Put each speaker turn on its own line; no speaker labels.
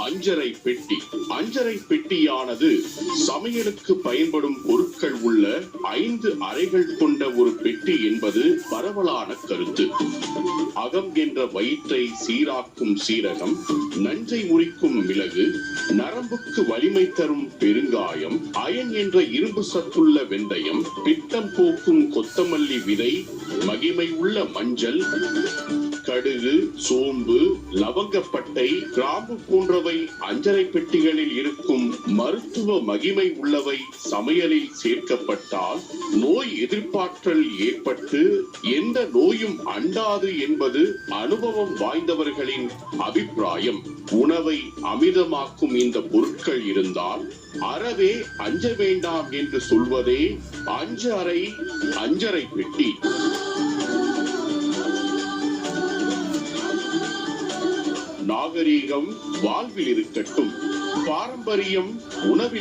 அஞ்சரை பெட்டி. அஞ்சரை பெட்டியானது சமையலுக்கு பயன்படும் பொருட்கள் உள்ள 5 அறைகள் கொண்ட ஒரு பெட்டி என்பது பரவலான கருத்து. அகம் என்ற வயிற்றை சீராக்கும் சீரகம், நஞ்சை முறிக்கும் மிளகு, நரம்புக்கு வலிமை தரும் பெருங்காயம், அயன் என்ற இரும்பு சத்துள்ள வெந்தயம், பித்தம் போக்கும் கொத்தமல்லி விதை, மகிமை உள்ள மஞ்சள், கடுகு, சோம்பு, லவங்கப்பட்டை, கிராம்பு போன்றவை அஞ்சரை பெட்டிகளில் இருக்கும் மருத்துவ மகிமை உள்ளவை சமையலில் சேர்க்கப்பட்டால் நோய் எதிர்ப்பாற்றல் ஏற்பட்டு எந்த நோயும் அண்டாது என்பது அனுபவம் வாய்ந்தவர்களின் அபிப்பிராயம். உணவை அமிர்தமாக்கும் இந்த பொருட்கள் இருந்தால் அறவே அஞ்ச வேண்டாம் என்று சொல்வதே அஞ்சரை பெட்டி. நாகரீகம் வாழ்வில் இருக்கட்டும், பாரம்பரியம் உணவில்